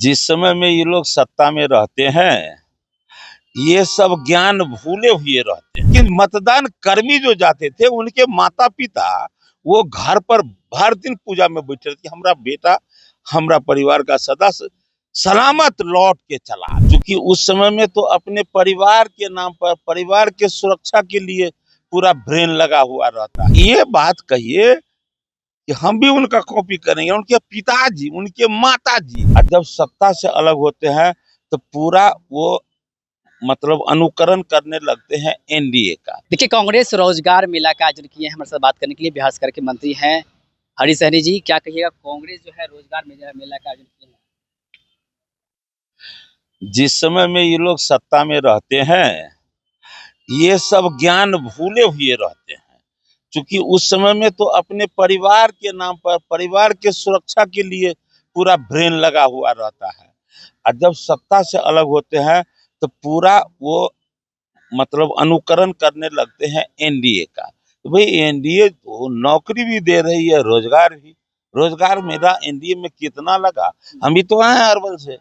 जिस समय में ये लोग सत्ता में रहते हैं, ये सब ज्ञान भूले हुए रहते हैं। लेकिन मतदान कर्मी जो जाते थे, उनके माता पिता वो घर पर भर दिन पूजा में बैठे रहते, हमारा बेटा, हमारा परिवार का सदस्य सलामत लौट के चला। क्योंकि उस समय में तो अपने परिवार के नाम पर, परिवार के सुरक्षा के लिए पूरा ब्रेन लगा हुआ रहता है। ये बात कहिए कि हम भी उनका कॉपी करेंगे, उनके पिताजी, उनके माताजी। और जब सत्ता से अलग होते हैं तो पूरा वो मतलब अनुकरण करने लगते हैं एनडीए का। देखिए, कांग्रेस रोजगार मेला का आयोजन किए हैं। हमारे साथ बात करने के लिए बिहार सरकार के मंत्री हैं हरीश सहनी जी। क्या कहिएगा, कांग्रेस जो है रोजगार मेला का आयोजन किए हैं? जिस समय में ये लोग सत्ता में रहते हैं, ये सब ज्ञान भूले हुए रहते हैं। क्योंकि उस समय में तो अपने परिवार के नाम पर, परिवार के सुरक्षा के लिए पूरा ब्रेन लगा हुआ रहता है। और जब सत्ता से अलग होते हैं तो पूरा वो मतलब अनुकरण करने लगते हैं एनडीए का। तो भाई एनडीए तो नौकरी भी दे रही है, रोजगार भी। रोजगार मेला एनडीए में कितना लगा, हम भी तो आए हैं अरवल से,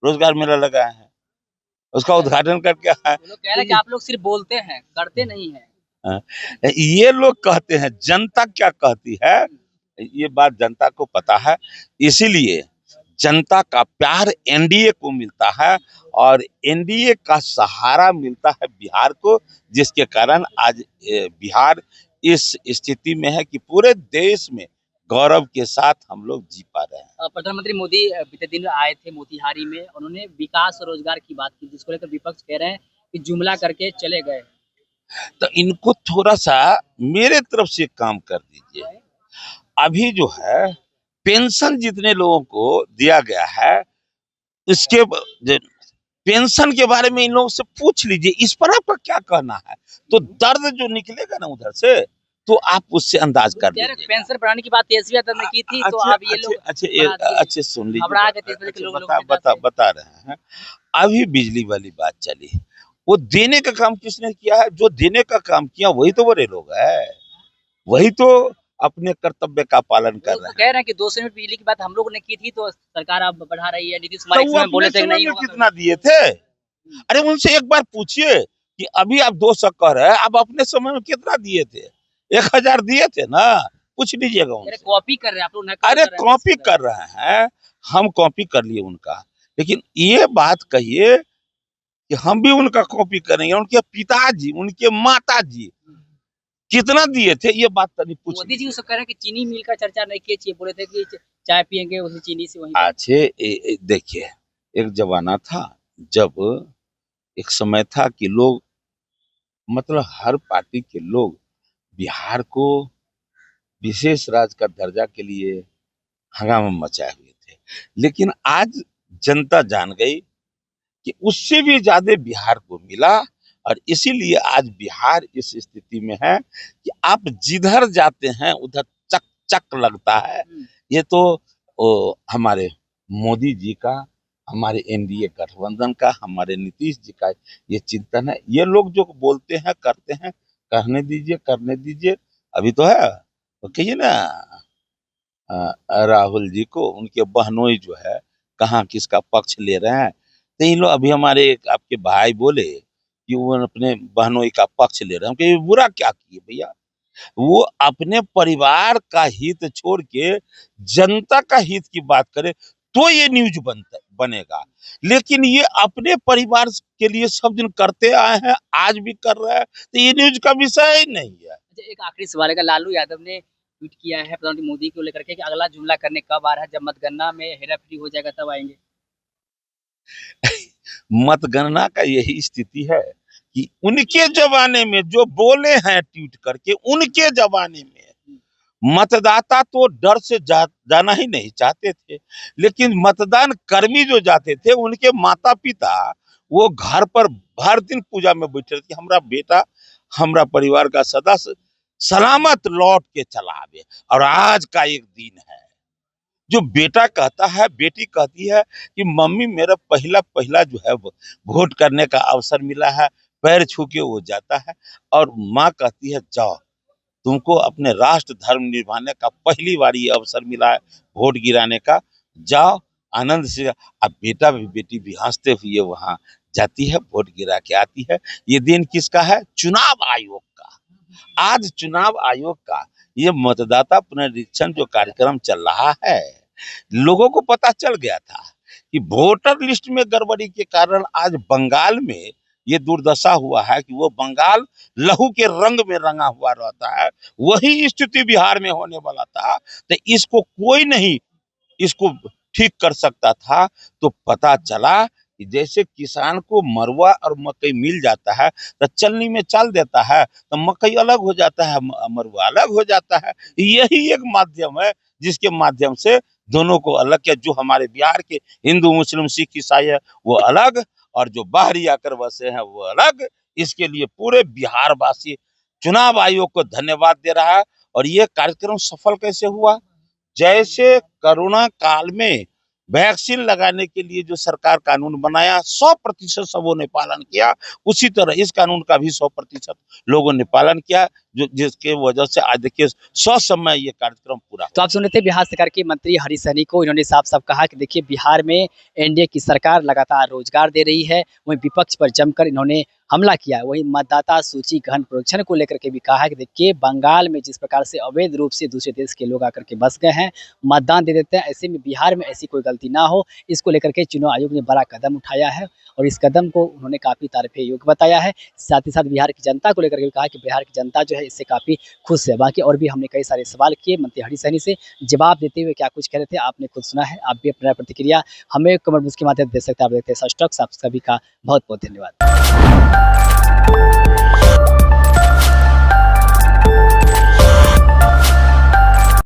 रोजगार मेला लगा है, उसका उद्घाटन करके आए। वो लोग कह रहे हैं कि आप लोग सिर्फ बोलते हैं, करते नहीं हैं। ये लोग कहते हैं, जनता क्या कहती है ये बात जनता को पता है। इसीलिए जनता का प्यार एनडीए को मिलता है और एनडीए का सहारा मिलता है बिहार को, जिसके कारण आज बिहार इस स्थिति में है कि पूरे देश में गौरव के साथ हम लोग जी पा रहे हैं। प्रधानमंत्री मोदी बीते दिन आए थे मोतिहारी में, उन्होंने विकास और रोजगार की बात की, जिसको लेकर विपक्ष कह रहे हैं कि जुमला करके चले गए। तो इनको थोड़ा सा मेरे तरफ से काम कर दीजिए। अभी जो है पेंशन जितने लोगों को दिया गया है, इसके पेंशन के बारे में इन लोगों से पूछ लीजिए, इस पर आपका क्या कहना है। तो दर्द जो निकलेगा ना उधर से, तो आप उससे अंदाज कर लीजिए। पेंशन बढ़ाने की बात तेजस्वी यादव ने की थी, तो अब ये लोग अच्छे सुन लीजिए, बता रहे हैं। अभी बिजली वाली बात चली, वो देने का काम किसने किया है? जो देने का काम किया वही तो बड़े लोग है, वही तो अपने कर्तव्य का पालन कर रहे हैं। कह रहे हैं कि 200 यूनिट बिजली की बात हम लोगों ने की थी, तो सरकार अब बढ़ा रही है। नीतीश कुमार तो बोले थे नहीं कितना दिए थे? अरे उनसे एक बार पूछिए कि अभी आप 200 कह रहे हैं, आप अपने समय में कितना दिए थे? 1000 दिए थे ना, पूछ लीजिएगा उनसे। कॉपी कर रहे हैं आप लोग। अरे कॉपी कर रहे हैं, हम कॉपी कर लिए उनका, लेकिन ये बात कहिए कि हम भी उनका कॉपी करेंगे। उनके पिताजी, उनके माताजी कितना दिए थे, ये बात तो नहीं पूछ। मोदी जी कह रहे हैं कि चीनी मिल का चर्चा नहीं किए चाहिए, बोले थे कि चाय पियेंगे उसी चीनी से वहीं। अच्छे देखिए, एक जमाना था जब एक समय था कि लोग मतलब हर पार्टी के लोग बिहार को विशेष राज्य का दर्जा के लिए हंगामा मचाए हुए थे। लेकिन आज जनता जान गई कि उससे भी ज्यादा बिहार को मिला, और इसीलिए आज बिहार इस स्थिति में है कि आप जिधर जाते हैं उधर चक चक लगता है। ये तो हमारे मोदी जी का, हमारे एनडीए गठबंधन का, हमारे नीतीश जी का ये चिंतन है। ये लोग जो बोलते हैं करते हैं, कहने दीजिए, करने दीजिए। अभी तो है, तो कहिए ना राहुल जी को, उनके बहनोई जो है कहाँ किसका पक्ष ले रहे हैं। तो इन लोग अभी हमारे आपके भाई बोले कि वो अपने बहनोई का पक्ष ले रहे हैं। हम कहे बुरा क्या किए भैया, वो अपने परिवार का हित छोड़ के जनता का हित की बात करे तो ये न्यूज बनेगा। लेकिन ये अपने परिवार के लिए सब दिन करते आए हैं, आज भी कर रहे हैं, तो ये न्यूज का विषय ही नहीं है। एक आखिरी सवाल है, लालू यादव ने ट्वीट किया है प्रधानमंत्री मोदी को लेकर के कि अगला जुमला करने कब आ रहा है, जब मतगणना में हेराफेरी हो जाएगा तब आएंगे। मतगणना का यही स्थिति है कि उनके जमाने में जो बोले हैं ट्वीट करके, उनके जमाने में मतदाता तो डर से जाना ही नहीं चाहते थे। लेकिन मतदान कर्मी जो जाते थे, उनके माता पिता वो घर पर भर दिन पूजा में बैठे रहते, हमारा बेटा, हमारा परिवार का सदस्य सलामत लौट के चला आवे। और आज का एक दिन है जो बेटा कहता है, बेटी कहती है कि मम्मी मेरा पहला जो है वोट करने का अवसर मिला है, पैर छू के वो जाता है। और माँ कहती है जाओ, तुमको अपने राष्ट्र धर्म निभाने का पहली बार ये अवसर मिला है वोट गिराने का, जाओ आनंद से। अब बेटा भी बेटी भी हंसते हुए वहां जाती है, वोट गिरा के आती है। ये दिन किसका है? चुनाव आयोग का। आज चुनाव आयोग का ये मतदाता पुनरीक्षण जो कार्यक्रम चल रहा है, लोगों को पता चल गया था कि वोटर लिस्ट में गड़बड़ी के कारण आज बंगाल में ये दुर्दशा हुआ है कि वो बंगाल लहू के रंग में रंगा हुआ रहता है। वही स्थिति बिहार में होने वाला था, तो इसको कोई नहीं इसको ठीक कर सकता था। तो पता चला कि जैसे किसान को मरुआ और मकई मिल जाता है तो चलनी में चाल देता है, तो मकई अलग हो जाता है, मरुआ अलग हो जाता है। यही एक माध्यम है जिसके माध्यम से दोनों को अलग किया। जो हमारे बिहार के हिंदू मुस्लिम सिख ईसाई है वो अलग, और जो बाहरी आकर बसे हैं वो अलग। इसके लिए पूरे बिहार वासी चुनाव आयोग को धन्यवाद दे रहा है। और ये कार्यक्रम सफल कैसे हुआ? जैसे कोरोना काल में वैक्सीन लगाने के लिए जो सरकार कानून बनाया 100% सबों ने पालन किया, उसी तरह इस कानून का भी 100% लोगों ने पालन किया, जो जिसके वजह से आज देखिए 100 समय ये कार्यक्रम पूरा। तो आप सुन रहे थे बिहार सरकार के मंत्री हरीश सहनी को। इन्होंने साफ साफ कहा कि देखिए बिहार में एनडीए की सरकार लगातार रोजगार दे रही है, वहीं विपक्ष पर जमकर इन्होंने हमला किया है। वहीं मतदाता सूची गहन परीक्षण को लेकर के भी कहा है कि देखिए बंगाल में जिस प्रकार से अवैध रूप से दूसरे देश के लोग आकर के बस गए हैं, मतदान दे देते हैं, ऐसे में बिहार में ऐसी कोई गलती ना हो, इसको लेकर के चुनाव आयोग ने बड़ा कदम उठाया है और इस कदम को उन्होंने काफी तारीफे योग्य बताया है। साथ ही साथ बिहार की जनता को लेकर के भी कहा कि बिहार की जनता जो है इससे काफी खुश है। बाकी और भी हमने कई सारे सवाल किए मंत्री हरीश सहनी से, जवाब देते हुए क्या कुछ कह रहे थे आपने खुद सुना है। आप भी अपना प्रतिक्रिया हमें कमेंट बॉक्स के माध्यम से दे सकते हैं। आप देखते हैं सच टॉक। आप सभी का बहुत बहुत धन्यवाद।